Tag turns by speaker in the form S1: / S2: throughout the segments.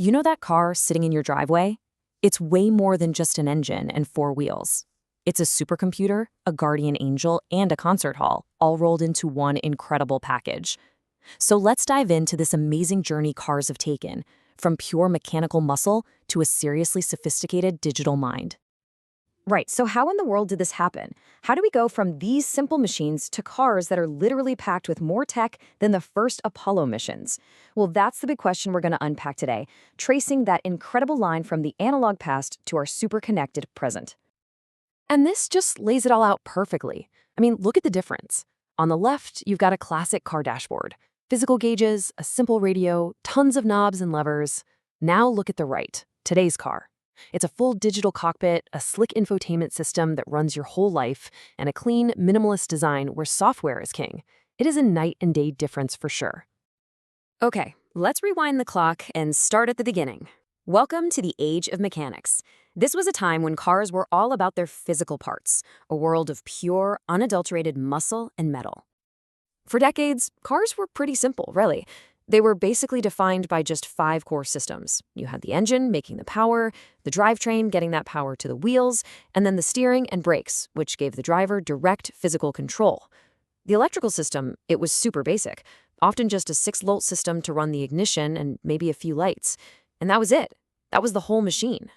S1: You know that car sitting in your driveway? It's way more than just an engine and four wheels. It's a supercomputer, a guardian angel, and a concert hall, all rolled into one incredible package. So let's dive into this amazing journey cars have taken, from pure mechanical muscle to a seriously sophisticated digital mind.
S2: Right, so how in the world did this happen? How do we go from these simple machines to cars that are literally packed with more tech than the first Apollo missions? Well, that's the big question we're going to unpack today, tracing that incredible line from the analog past to our super-connected present.
S1: And this just lays it all out perfectly. I mean, look at the difference. On the left, you've got a classic car dashboard. Physical gauges, a simple radio, tons of knobs and levers. Now look at the right, today's car. It's a full digital cockpit, a slick infotainment system that runs your whole life, and a clean, minimalist design where software is king. It is a night and day difference for sure.
S2: Okay, let's rewind the clock and start at the beginning. Welcome to the age of mechanics. This was a time when cars were all about their physical parts, a world of pure, unadulterated muscle and metal. For decades, cars were pretty simple, really. They were basically defined by just 5 core systems. You had the engine making the power, the drivetrain getting that power to the wheels, and then the steering and brakes, which gave the driver direct physical control. The electrical system, it was super basic, often just a 6-volt system to run the ignition and maybe a few lights. And that was it. That was the whole machine.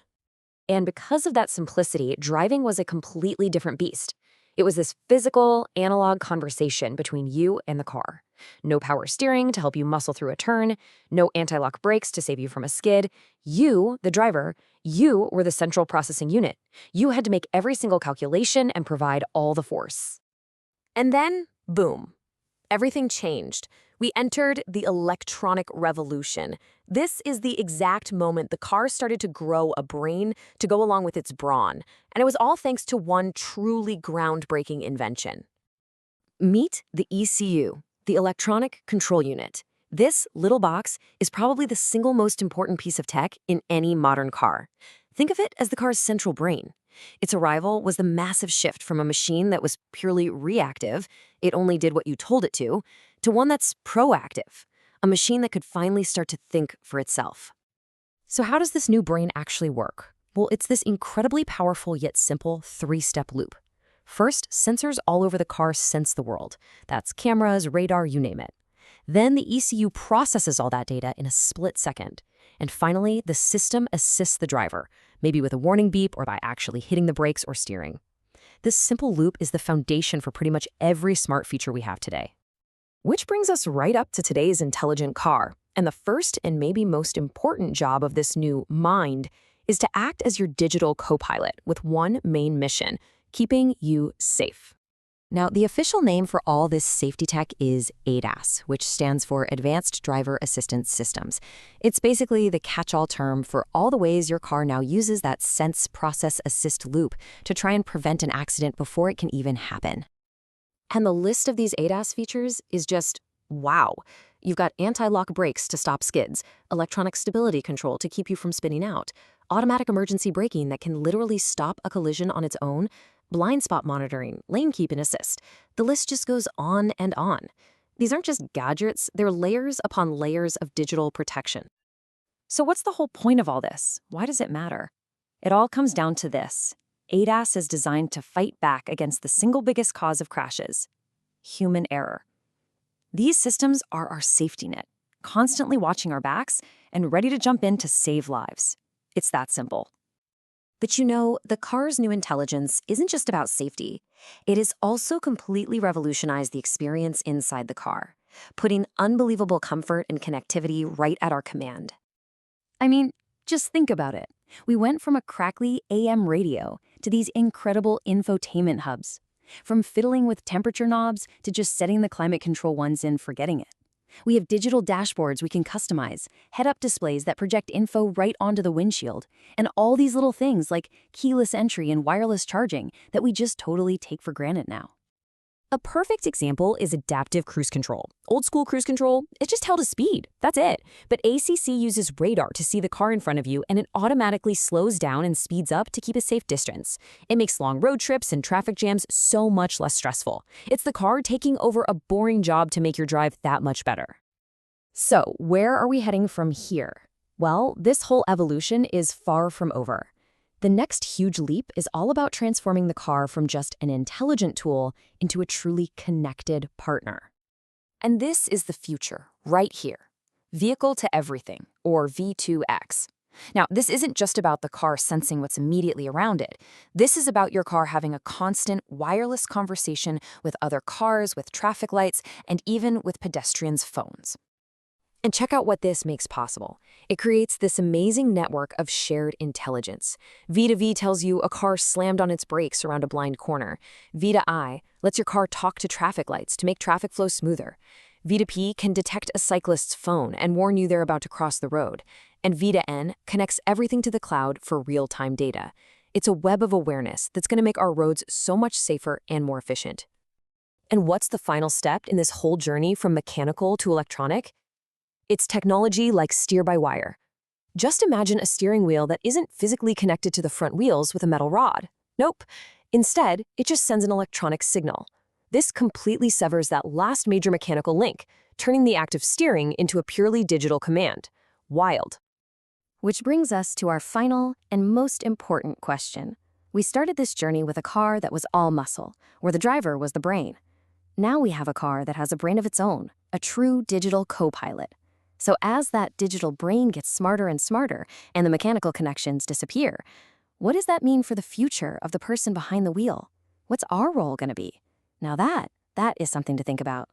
S2: And because of that simplicity, driving was a completely different beast. It was this physical, analog conversation between you and the car. No power steering to help you muscle through a turn, no anti-lock brakes to save you from a skid. You, the driver, you were the central processing unit. You had to make every single calculation and provide all the force. And then, boom, everything changed. We entered the electronic revolution. This is the exact moment the car started to grow a brain to go along with its brawn, and it was all thanks to one truly groundbreaking invention. Meet the ECU, the Electronic Control Unit. This little box is probably the single most important piece of tech in any modern car. Think of it as the car's central brain. Its arrival was the massive shift from a machine that was purely reactive, it only did what you told it to one that's proactive, a machine that could finally start to think for itself. So how does this new brain actually work? Well, it's this incredibly powerful yet simple 3-step loop. First, sensors all over the car sense the world. That's cameras, radar, you name it. Then the ECU processes all that data in a split second. And finally, the system assists the driver, maybe with a warning beep or by actually hitting the brakes or steering. This simple loop is the foundation for pretty much every smart feature we have today. Which brings us right up to today's intelligent car. And the first and maybe most important job of this new mind is to act as your digital co-pilot with one main mission: keeping you safe. Now, the official name for all this safety tech is ADAS, which stands for Advanced Driver Assistance Systems. It's basically the catch-all term for all the ways your car now uses that sense, process, assist loop to try and prevent an accident before it can even happen. And the list of these ADAS features is just wow. You've got anti-lock brakes to stop skids, electronic stability control to keep you from spinning out, automatic emergency braking that can literally stop a collision on its own, blind spot monitoring, lane keep and assist. The list just goes on and on. These aren't just gadgets, they're layers upon layers of digital protection. So what's the whole point of all this? Why does it matter? It all comes down to this. ADAS is designed to fight back against the single biggest cause of crashes: human error. These systems are our safety net, constantly watching our backs and ready to jump in to save lives. It's that simple. But you know, the car's new intelligence isn't just about safety. It has also completely revolutionized the experience inside the car, putting unbelievable comfort and connectivity right at our command. I mean, just think about it. We went from a crackly AM radio to these incredible infotainment hubs, from fiddling with temperature knobs to just setting the climate control ones and forgetting it. We have digital dashboards we can customize, head-up displays that project info right onto the windshield, and all these little things like keyless entry and wireless charging that we just totally take for granted now. A perfect example is adaptive cruise control. Old school cruise control, it just held a speed. That's it. But ACC uses radar to see the car in front of you, and it automatically slows down and speeds up to keep a safe distance. It makes long road trips and traffic jams so much less stressful. It's the car taking over a boring job to make your drive that much better. So, where are we heading from here? Well, this whole evolution is far from over. The next huge leap is all about transforming the car from just an intelligent tool into a truly connected partner. And this is the future, right here. Vehicle to everything, or V2X. Now, this isn't just about the car sensing what's immediately around it. This is about your car having a constant wireless conversation with other cars, with traffic lights, and even with pedestrians' phones. And check out what this makes possible. It creates this amazing network of shared intelligence. V2V tells you a car slammed on its brakes around a blind corner. V2I lets your car talk to traffic lights to make traffic flow smoother. V2P can detect a cyclist's phone and warn you they're about to cross the road. And V2N connects everything to the cloud for real-time data. It's a web of awareness that's going to make our roads so much safer and more efficient. And what's the final step in this whole journey from mechanical to electronic? It's technology like steer-by-wire. Just imagine a steering wheel that isn't physically connected to the front wheels with a metal rod. Nope. Instead, it just sends an electronic signal. This completely severs that last major mechanical link, turning the act of steering into a purely digital command. Wild. Which brings us to our final and most important question. We started this journey with a car that was all muscle, where the driver was the brain. Now we have a car that has a brain of its own, a true digital co-pilot. So as that digital brain gets smarter and smarter and the mechanical connections disappear, what does that mean for the future of the person behind the wheel? What's our role going to be? Now that is something to think about.